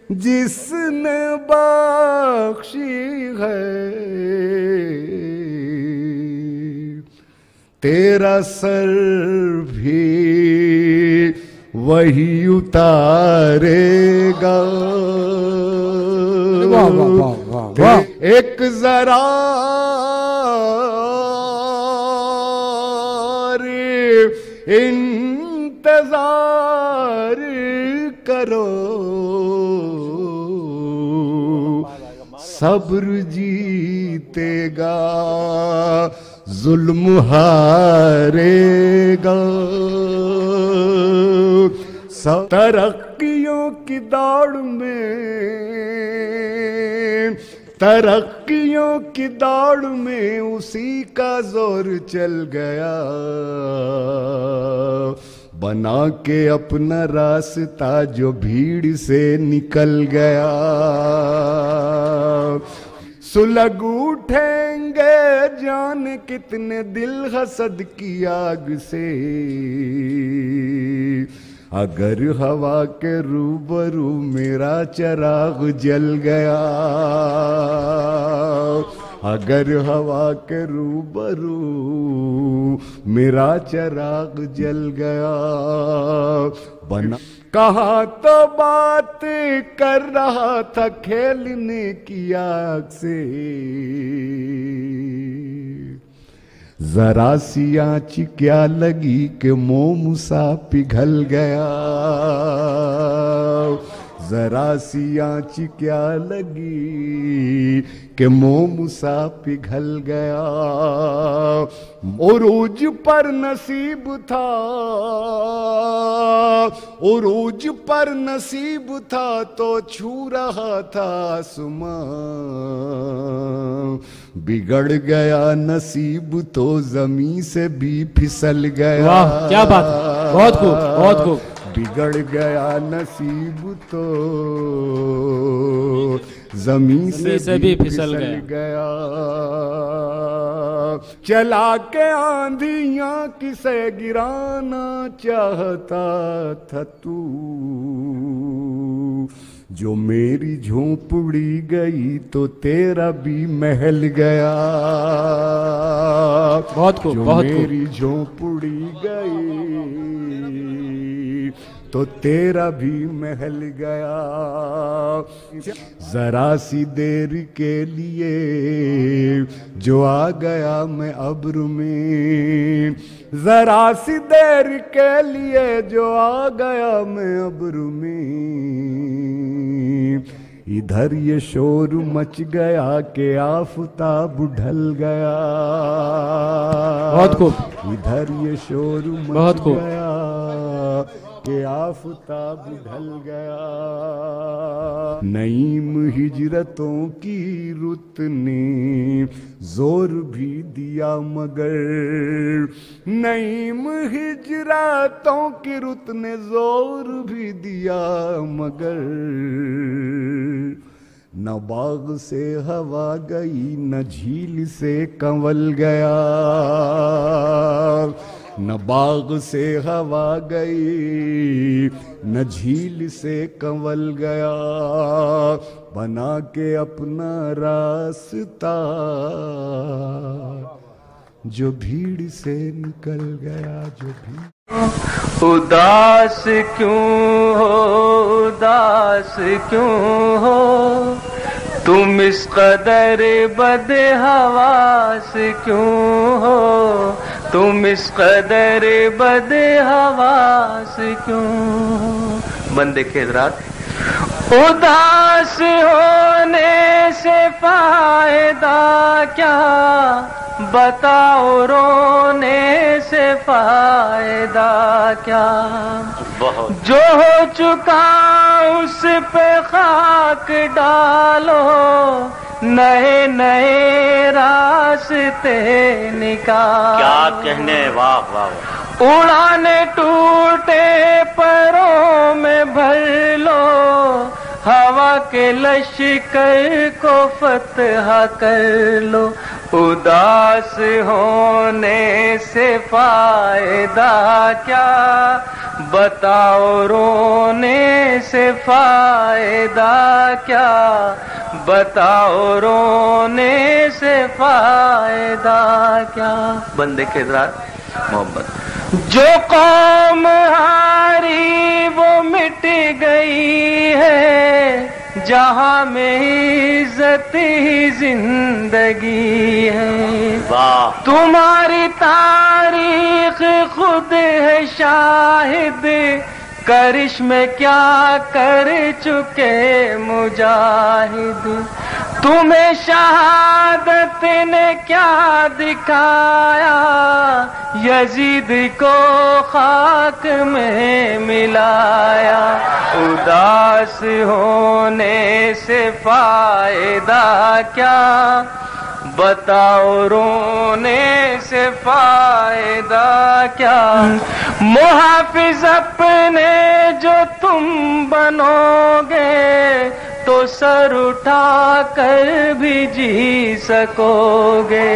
جس نے بخشی ہے، تیرا سر بھی وہی اتارے گا۔ ایک ذرا انتظار کرو، صبر جیتے گا، ظلم ہارے گا۔ ترقیوں کی دوڑ میں، ترقیوں کی دوڑ میں اسی کا زور چل گیا، بنا کے اپنا راستہ جو بھیڑ سے نکل گیا۔ سلگ اٹھیں گے جانے کتنے دل حسد کی آگ سے، اگر ہوا کے روبرو میرا چراغ جل گیا، اگر ہوا کے روبرو میرا چراغ جل گیا۔ بنا کہا تو بات کر رہا تھا کھیلنے کی آگ سے، ذرا سی آنچ کیا لگی کہ موم سا پگھل گیا، ذرا سی آنچ کیا لگی کہ موم سا پگھل گیا۔ عروج پر نصیب تھا، عروج پر نصیب تھا تو چھو رہا تھا آسمان، بگڑ گیا نصیب تو زمین سے بھی پھسل گیا۔ واہ کیا بات، بہت خوب بہت خوب۔ بگڑ گیا نصیب تو زمین سے بھی پھسل گیا۔ چلا کے آندھیاں کسے گرانا چاہتا تھا تو، جو میری جھونپڑی گئی تو تیرا بھی محل گیا۔ بہت خوب بہت خوب۔ جو میری جھونپڑی گئی تو تیرا بھی محل گیا۔ ذرا سی دیر کے لیے جو آ گیا میں ابر میں، ذرا سی دیر کے لیے جو آ گیا میں ابر میں، ادھر یہ شور مچ گیا کہ آفتاب ڈھل گیا۔ بہت خوب۔ ادھر یہ شور مچ گیا کہ آفتاب ڈھل گیا۔ نعیم ہجرتوں کی رت نے زور بھی دیا مگر، نعیم ہجرتوں کی رت نے زور بھی دیا مگر، نہ باغ سے ہوا گئی نہ جھیل سے کنول گیا، نہ باغ سے ہوا گئی نہ جھیل سے کنول گیا، بنا کے اپنا راستہ جو بھیڑ سے نکل گیا، جو بھیڑ۔ اداس کیوں ہو، اداس کیوں ہو تم، اس قدر بد حواس کیوں ہو تم، اس قدر بد حواس کیوں؟ بندے کے حضرات، اداس ہونے سے فائدہ کیا، بتاؤ رونے سے فائدہ کیا؟ جو ہو چکا اس پہ خاک ڈالو، نئے نئے راستے نکال۔ کیا کہنے، واہ واہ۔ اڑانے ٹوٹے پروں میں بھر لو، ہوا کے لشکر کو فتح کر لو۔ اداس ہونے سے فائدہ کیا، بتاؤ رونے سے فائدہ کیا، بتاؤ رونے سے فائدہ کیا. بندے کے ذات محبت. جو قوم ہاری وہ مٹ گئی ہے، جہاں میں عزت ہی زندگی ہے. واہ تمہاری تاریخ خود ہے شاہد، کرشمے کیا کر چکے مجاہد. تمہیں شہادت نے کیا دکھایا، یزید کو خاک میں ملایا. اداس ہونے سے فائدہ کیا، بتاؤ رونے سے فائدہ کیا. محافظ اپنے جو تم بنو گے تو سر اٹھا کر بھی جی سکو گے.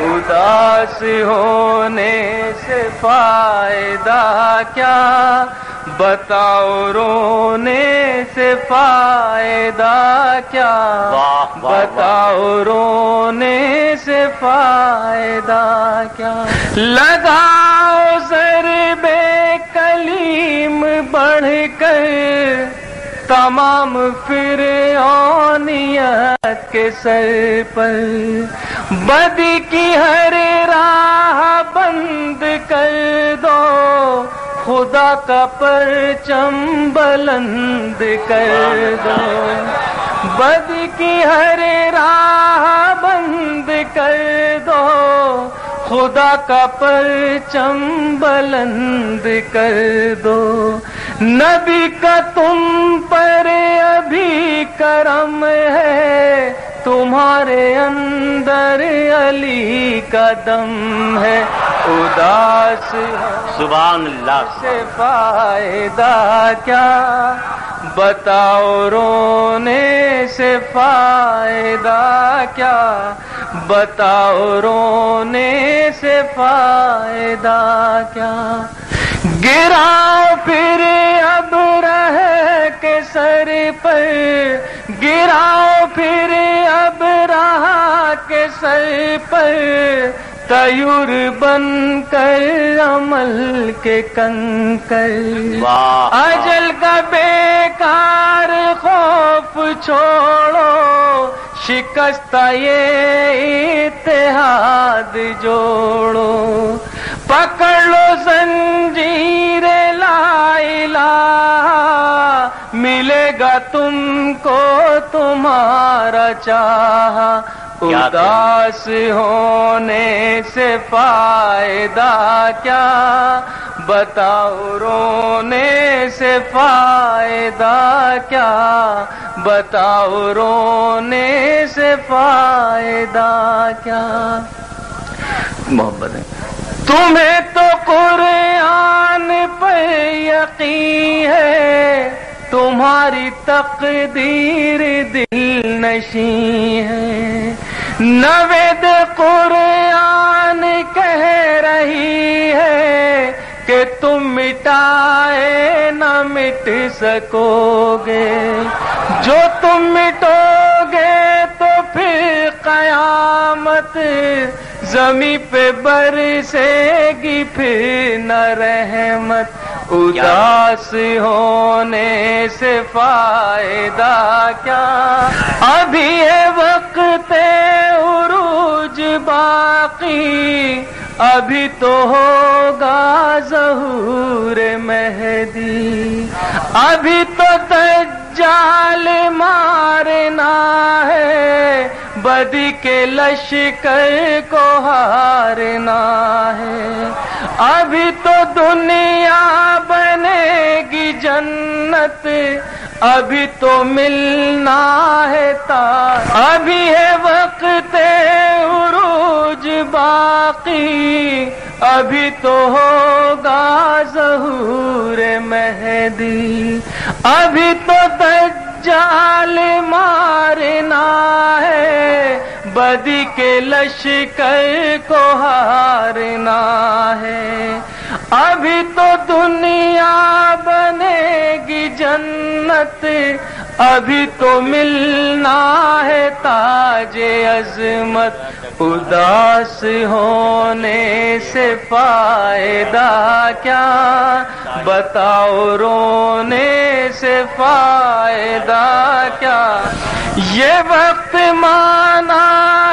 اداس ہونے سے فائدہ کیا، بتاؤ رونے سے فائدہ کیا. واہ واہ بتاؤ رونے سے فائدہ کیا. لگاؤ ضرب کلیم بڑھ کر تمام فرعونیت کے سر پر. بدی کی ہر راہ بند کر دو، خدا کا پرچم بلند کر دو. بدی کی ہر راہ بند کر دو، خدا کا پرچم بلند کر دو. نبی کا تم پر ابھی کرم ہے، تمہارے اندر علی کا دم ہے. اداس سبحان اللہ. سے فائدہ کیا، بتاؤ رونے سے فائدہ کیا، بتاؤ رونے سے فائدہ کیا. گراؤ پھر اب رہ کے سر پر، گراؤ پھر اب رہا کے سر پر، طیور بن کر عمل کے کنکر. واہ اجل کا بیکار خوف چھوڑو، شکستہ یہ اتحاد جوڑو. پکڑ لو زنجیر لا الہ، ملے گا تم کو تمہارا چاہا. اداس ہونے سے فائدہ کیا، بتاؤ رونے سے فائدہ کیا، بتاؤ رونے سے فائدہ کیا. محبت ہے. تمہیں تو قرآن پر یقین ہے، تمہاری تقدیر دل نشیں ہے. نوید قرآن کہہ رہی ہے کہ تم مٹائے نہ مٹ سکو گے. جو تم مٹو گے تو پھر قیامت زمین پہ برسے گی پھر نہ رحمت. اداس ہونے سے فائدہ کیا، ابھی ہے وقت عروج باقی، ابھی تو ہوگا ظہور مہدی. ابھی تو دجال مارنا ہے، بدی کے لشکر کو ہارنا ہے. ابھی تو دنیا بنے گی جنت، ابھی تو ملنا ہے تار. ابھی ہے وقت عروج باقی، ابھی تو ہوگا ظہور مہدی. ابھی تو دجال مارنا ہے، بدی کے لشکر کو ہارنا ہے. ابھی تو دنیا بنے گی جنت، ابھی تو ملنا ہے تاج عظمت، اداس ہونے سے فائدہ کیا، بتاؤ رونے سے فائدہ کیا، یہ وقت مانا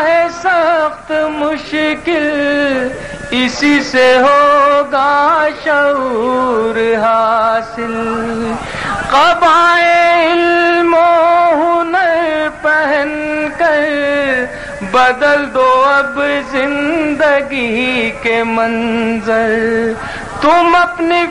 ہے سخت مشکل، اسی سے ہوگا شعور حاصل، قبائے علم و ہنر پہن کر بدل دو اب زندگی کے منظر، تم اپنی